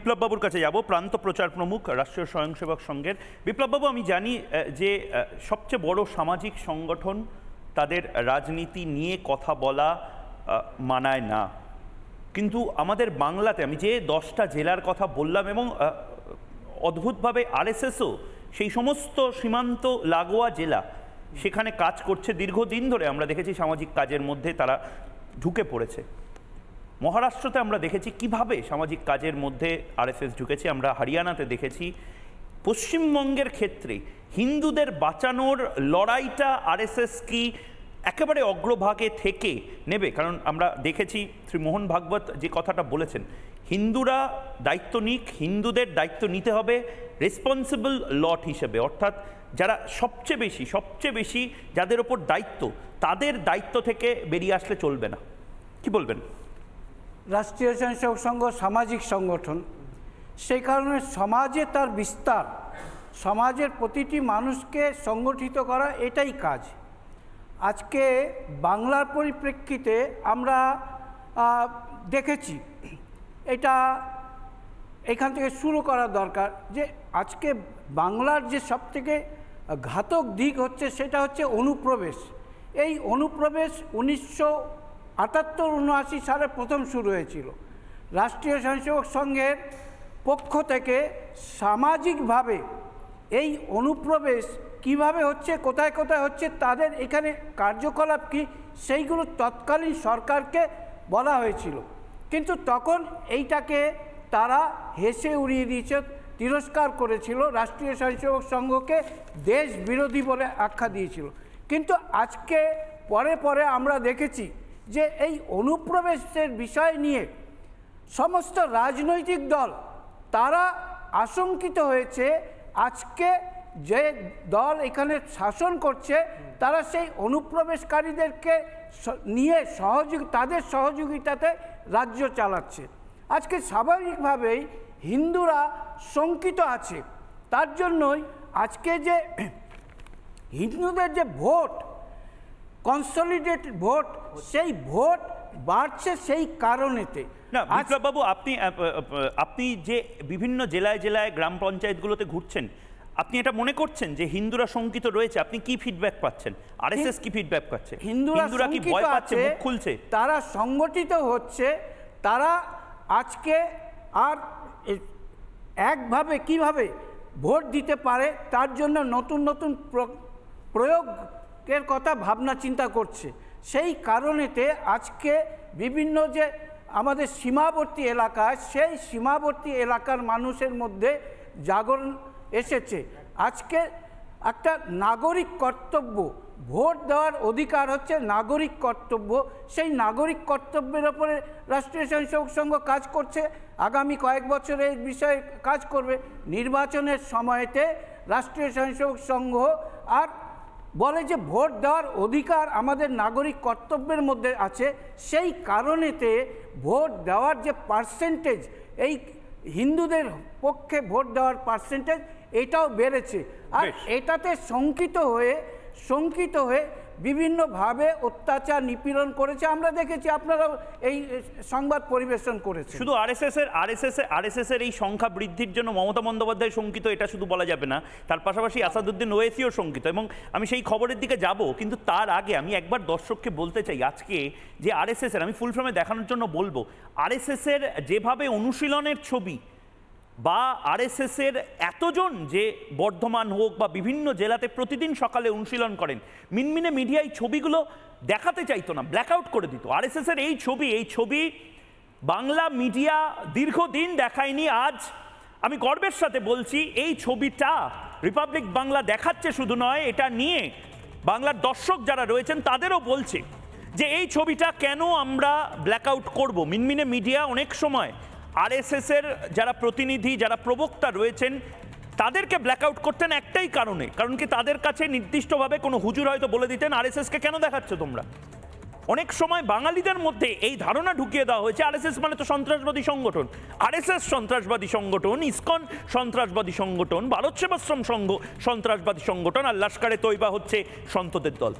বিপ্লব বাবুর কাছে যাব, প্রান্ত প্রচার প্রমুখ, রাষ্ট্রীয় স্বয়ংসেবক সংঘের। বিপ্লব বাবু, আমি জানি যে সবচেয়ে বড় সামাজিক সংগঠন, তাদের রাজনীতি নিয়ে কথা বলা মানায় না, কিন্তু আমাদের বাংলাতে আমি যে 10টা জেলার কথা বললাম, এবং অদ্ভুতভাবে আরএসএসও সেই সমস্ত সীমান্ত লাগোয়া জেলা সেখানে কাজ করছে দীর্ঘদিন ধরে। আমরা দেখেছি সামাজিক কাজের মধ্যে তারা ঢুকে পড়েছে। মহারাষ্ট্রতে আমরা দেখেছি কিভাবে সামাজিক কাজের মধ্যে আরএসএস ঢুকেছে, আমরা হরিয়ানাতে দেখেছি। পশ্চিমবঙ্গের ক্ষেত্রে হিন্দুদের বাঁচানোর লড়াইটা আরএসএস কি একেবারে অগ্রভাগে থেকে নেবে? কারণ আমরা দেখেছি শ্রী মোহন ভাগবত যে কথাটা বলেছেন, হিন্দুরা দায়িত্ব নিক, হিন্দুদের দায়িত্ব নিতে হবে রেসপন্সিবল লট হিসেবে, অর্থাৎ যারা সবচেয়ে বেশি যাদের ওপর দায়িত্ব, তাদের দায়িত্ব থেকে বেরিয়ে আসলে চলবে না। কি বলবেন? রাষ্ট্রীয় স্বয়ংসেবক সংঘ সামাজিক সংগঠন, সেই কারণে সমাজে তার বিস্তার, সমাজের প্রতিটি মানুষকে সংগঠিত করা, এটাই কাজ। আজকে বাংলার পরিপ্রেক্ষিতে আমরা দেখেছি, এটা এখান থেকে শুরু করা দরকার, যে আজকে বাংলার যে সবথেকে ঘাতক দিক হচ্ছে সেটা হচ্ছে অনুপ্রবেশ। এই অনুপ্রবেশ 1978-79 সালে প্রথম শুরু হয়েছিল। রাষ্ট্রীয় স্বয়ংসেবক সংঘের পক্ষ থেকে সামাজিকভাবে এই অনুপ্রবেশ কিভাবে হচ্ছে, কোথায় কোথায় হচ্ছে, তাদের এখানে কার্যকলাপ কি, সেইগুলো তৎকালীন সরকারকে বলা হয়েছিল, কিন্তু তখন এইটাকে তারা হেসে উড়িয়ে দিয়েছে, তিরস্কার করেছিল, রাষ্ট্রীয় স্বয়ংসেবক সংঘকে দেশ বিরোধী বলে আখ্যা দিয়েছিল। কিন্তু আজকে পরে আমরা দেখেছি যে এই অনুপ্রবেশের বিষয় নিয়ে সমস্ত রাজনৈতিক দল তারা আশঙ্কিত হয়েছে। আজকে যে দল এখানে শাসন করছে তারা সেই অনুপ্রবেশকারীদেরকে নিয়ে তাদের সহযোগিতাতে রাজ্য চালাচ্ছে। আজকে স্বাভাবিকভাবেই হিন্দুরা শঙ্কিত আছে, তার জন্যই আজকে যে হিন্দুদের যে ভোট, কনসলিডেটেড ভোট, সেই ভোট বাড়ছে সেই কারণেতে। না বিপ্লব বাবু, আপনি যে বিভিন্ন জেলায় গ্রাম পঞ্চায়েতগুলোতে ঘুরছেন, আপনি এটা মনে করছেন যে হিন্দুরা শঙ্কিত রয়েছে? আপনি কি ফিডব্যাক পাচ্ছেন? আরএসএস কি ফিডব্যাক পাচ্ছে? হিন্দুরা কি ভয় পাচ্ছে, মুখ খুলছে, তারা সংগঠিত হচ্ছে, তারা আজকে আর একভাবে কিভাবে ভোট দিতে পারে তার জন্য নতুন প্রয়োগের কথা ভাবনা চিন্তা করছে। সেই কারণেতে আজকে বিভিন্ন যে আমাদের সীমাবর্তী এলাকায়, সেই সীমাবর্তী এলাকার মানুষের মধ্যে জাগরণ এসেছে। আজকে একটা নাগরিক কর্তব্য, ভোট দেওয়ার অধিকার হচ্ছে নাগরিক কর্তব্য। সেই নাগরিক কর্তব্যের ওপরে রাষ্ট্রীয় স্বয়ংসেবক সংঘ কাজ করছে, আগামী কয়েক বছরে এই বিষয়ে কাজ করবে। নির্বাচনের সময়তে রাষ্ট্রীয় স্বয়ংসেবক সংঘ আর বলে যে ভোট দেওয়ার অধিকার আমাদের নাগরিক কর্তব্যের মধ্যে আছে, সেই কারণেতে ভোট দেওয়ার যে পার্সেন্টেজ, এই হিন্দুদের পক্ষে ভোট দেওয়ার পার্সেন্টেজ এটাও বেড়েছে। আর এটাতে শঙ্কিত হয়ে বিভিন্নভাবে অত্যাচার নিপীড়ন করেছে। আমরা দেখেছি, আপনারা এই সংবাদ পরিবেশন করেছে। শুধু আরএসএস এর এই সংখ্যা বৃদ্ধির জন্য মমতা বন্দ্যোপাধ্যায় শঙ্কিত, এটা শুধু বলা যাবে না, তার পাশাপাশি আসাদুদ্দিন ওয়েসিও শঙ্কিত, এবং আমি সেই খবরের দিকে যাব। কিন্তু তার আগে আমি একবার দর্শককে বলতে চাই, আজকে যে আরএসএস এর, আমি ফুল ফর্মে দেখানোর জন্য বলবো, আরএসএস এর যেভাবে অনুশীলনের ছবি, বা আরএসএস এর এতজন যে বর্ধমান হোক বা বিভিন্ন জেলাতে প্রতিদিন সকালে অনুশীলন করেন, মিনমিনে মিডিয়া এই ছবিগুলো দেখাতে চাইতো না, ব্ল্যাকআউট করে দিত। আরএসএস এর এই ছবি বাংলা মিডিয়া দীর্ঘদিন দেখায়নি। আজ আমি গর্বের সাথে বলছি, এই ছবিটা রিপাবলিক বাংলা দেখাচ্ছে, শুধু নয়, এটা নিয়ে বাংলার দর্শক যারা রয়েছেন তাদেরও বলছে যে এই ছবিটা কেন আমরা ব্ল্যাকআউট করব। মিনমিনে মিডিয়া অনেক সময় আরএসএস এর যারা প্রতিনিধি, যারা প্রবক্তা রয়েছেন, তাদেরকে ব্ল্যাকআউট করতেন একটাই কারণে, কারণ কি তাদের কাছে নির্দিষ্টভাবে কোনো হুজুর হয়তো বলে দিতেন আরএসএসকে কেন দেখাচ্ছ তোমরা। অনেক সময় বাঙালিদের মধ্যে এই ধারণা ঢুকিয়ে দেওয়া হয়েছে আরএসএস মানে তো সন্ত্রাসবাদী সংগঠন, আরএসএস সন্ত্রাসবাদী সংগঠন, ইসকন সন্ত্রাসবাদী সংগঠন, ভারত সেবাশ্রম সংঘ সন্ত্রাসবাদী সংগঠন, আর লস্করে তৈবা হচ্ছে সন্তদের দল,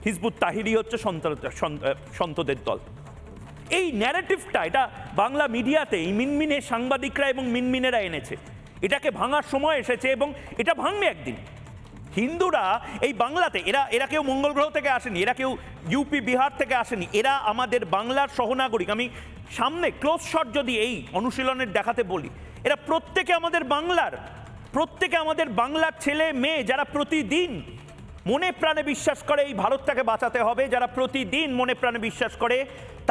হিজবুত তাহরির হচ্ছে সন্তদের দল। এই ন্যারেটিভটা এটা বাংলা মিডিয়াতে এই মিনমিনে সাংবাদিকরা এবং মিনমিনেরা এনেছে। এটাকে ভাঙার সময় এসেছে এবং এটা ভাঙবে একদিন। হিন্দুরা এই বাংলাতে এরা কেউ মঙ্গল গ্রহ থেকে আসেনি, এরা কেউ ইউপি বিহার থেকে আসেনি, এরা আমাদের বাংলার সহনাগরিক। আমি সামনে ক্লোজ শট যদি এই অনুশীলনের দেখাতে বলি, এরা প্রত্যেকে আমাদের বাংলার ছেলে মেয়ে, যারা প্রতিদিন মনে প্রাণে বিশ্বাস করে এই ভারতটাকে বাঁচাতে হবে, যারা প্রতিদিন মনে প্রাণে বিশ্বাস করে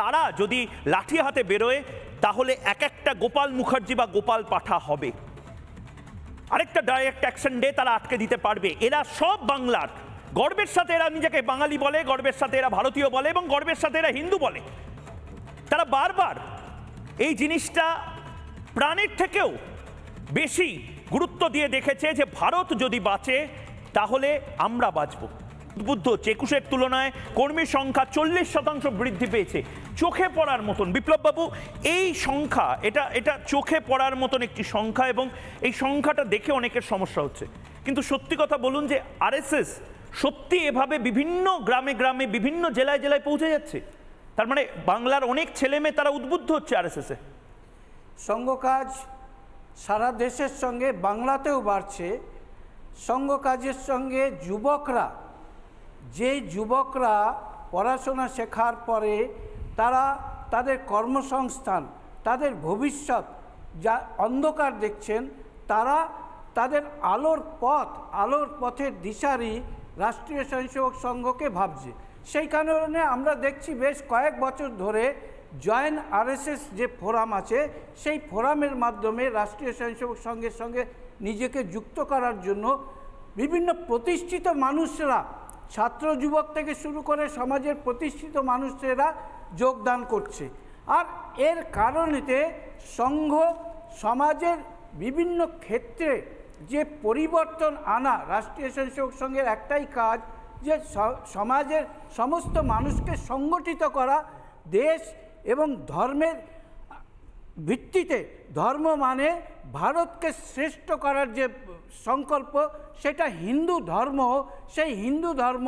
তারা যদি লাঠি হাতে বেরোয় তাহলে এক একটা গোপাল মুখার্জি বা গোপাল পাঠা হবে, আরেকটা ডাইরেক্ট অ্যাকশন ডে তারা আটকে দিতে পারবে। এরা সব বাংলার, গর্বের সাথে এরা নিজেকে বাঙালি বলে, গর্বের সাথে এরা ভারতীয় বলে এবং গর্বের সাথে এরা হিন্দু বলে। তারা বারবার এই জিনিসটা প্রাণের থেকেও বেশি গুরুত্ব দিয়ে দেখেছে যে ভারত যদি বাঁচে তাহলে আমরা বাঁচব। উদ্বুদ্ধ হচ্ছে 21-এর তুলনায় কর্মী সংখ্যা 40% বৃদ্ধি পেয়েছে, চোখে পড়ার মতন। বিপ্লববাবু, এই সংখ্যা এটা চোখে পড়ার মতন একটি সংখ্যা এবং এই সংখ্যাটা দেখে অনেকের সমস্যা হচ্ছে। কিন্তু সত্যি কথা বলুন যে আরএসএস সত্যি এভাবে বিভিন্ন গ্রামে গ্রামে বিভিন্ন জেলায় জেলায় পৌঁছে যাচ্ছে, তার মানে বাংলার অনেক ছেলে মেয়ে তারা উদ্বুদ্ধ হচ্ছে আরএসএসে। সঙ্ঘ কাজ সারা দেশের সঙ্গে বাংলাতেও বাড়ছে। সঙ্ঘ কাজের সঙ্গে যুবকরা পড়াশোনা শেখার পরে তারা তাদের কর্মসংস্থান, তাদের ভবিষ্যৎ যা অন্ধকার দেখছেন, তারা তাদের আলোর পথের দিশারি রাষ্ট্রীয় স্বয়ংসেবক সংঘকে ভাবছে। সেই কারণে আমরা দেখছি বেশ কয়েক বছর ধরে জয়েন আরএসএস যে ফোরাম আছে, সেই ফোরামের মাধ্যমে রাষ্ট্রীয় স্বয়ংসেবক সংঘের সঙ্গে নিজেকে যুক্ত করার জন্য বিভিন্ন প্রতিষ্ঠিত মানুষরা, ছাত্র যুবক থেকে শুরু করে সমাজের প্রতিষ্ঠিত মানুষেরা যোগদান করছে। আর এর কারণেতে সংঘ সমাজের বিভিন্ন ক্ষেত্রে যে পরিবর্তন আনা, রাষ্ট্রীয় স্বয়ংসেবক সংঘের একটাই কাজ যে সমাজের সমস্ত মানুষকে সংগঠিত করা, দেশ এবং ধর্মের ভিত্তিতে, ধর্ম মানে ভারতকে শ্রেষ্ঠ করার যে সংকল্প, সেটা হিন্দু ধর্ম। সেই হিন্দু ধর্ম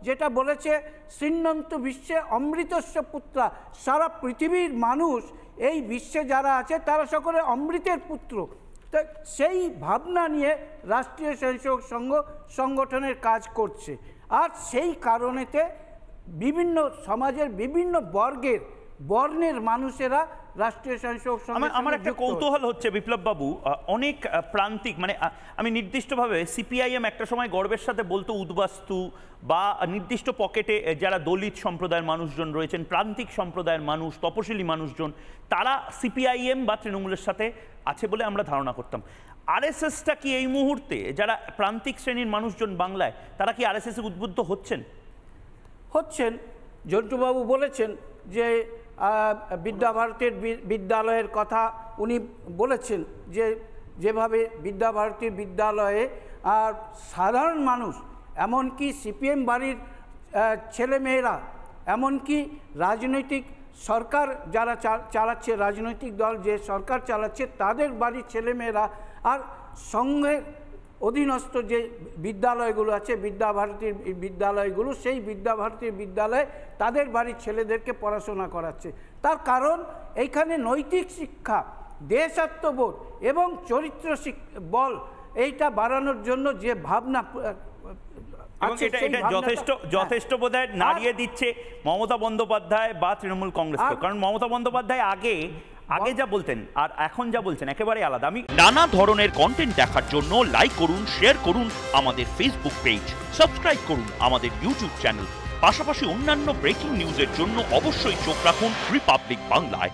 যেটা বলেছে সিন্নন্তু বিশ্বে অমৃতস্য পুত্রা, সারা পৃথিবীর মানুষ এই বিশ্বে যারা আছে তারা সকলে অমৃতের পুত্র। তো সেই ভাবনা নিয়ে রাষ্ট্রীয় স্বয়ংসেবক সংঘ সংগঠনের কাজ করছে। আর সেই কারণেতে বিভিন্ন সমাজের বিভিন্ন বর্ণের মানুষেরা রাষ্ট্রীয় স্বয়ংসেবক সংঘ। আমার একটা কৌতূহল হচ্ছে বিপ্লববাবু, অনেক প্রান্তিক, মানে আমি নির্দিষ্টভাবে সিপিআইএম একটা সময় গর্বের সাথে বলতো উদ্বাস্তু বা নির্দিষ্ট পকেটে যারা দলিত সম্প্রদায়ের মানুষজন রয়েছেন, প্রান্তিক সম্প্রদায়ের মানুষ, তপশিলি মানুষজন, তারা সিপিআইএম বা তৃণমূলের সাথে আছে বলে আমরা ধারণা করতাম। আরএসএসটা কি এই মুহূর্তে যারা প্রান্তিক শ্রেণীর মানুষজন বাংলায়, তারা কি আরএসএসে উদ্বুদ্ধ হচ্ছেন? জন্টুবাবু বলেছেন যে বিদ্যাভারতীর বিদ্যালয়ের কথা উনি বলেছেন, যে যেভাবে বিদ্যাভারতীর বিদ্যালয়ে আর সাধারণ মানুষ, এমনকি সিপিএম বাড়ির ছেলেমেয়েরা, এমনকি রাজনৈতিক সরকার যারা চালাচ্ছে, রাজনৈতিক দল যে সরকার চালাচ্ছে তাদের বাড়ির ছেলেমেয়েরা, আর সংঘের অধীনস্থ যে বিদ্যালয়গুলো আছে, বিদ্যাভারতীর বিদ্যালয়গুলো, সেই বিদ্যাভারতীর বিদ্যালয়ে তাদের বাড়ির ছেলেদেরকে পড়াশোনা করাচ্ছে। তার কারণ এইখানে নৈতিক শিক্ষা, দেশাত্মবোধ এবং চরিত্র বল এইটা বাড়ানোর জন্য যে ভাবনা যথেষ্ট বোধহয় নাড়িয়ে দিচ্ছে মমতা বন্দ্যোপাধ্যায় বা তৃণমূল কংগ্রেসকে। কারণ মমতা বন্দ্যোপাধ্যায় আগে যা বলতেন আর এখন যা বলছেন একেবারে আলাদা। আমি নানা ধরনের কন্টেন্ট দেখার জন্য লাইক করুন, শেয়ার করুন আমাদের ফেসবুক পেজ, সাবস্ক্রাইব করুন আমাদের ইউটিউব চ্যানেল। পাশাপাশি অন্যান্য ব্রেকিং নিউজের জন্য অবশ্যই চোখ রাখুন রিপাবলিক বাংলায়।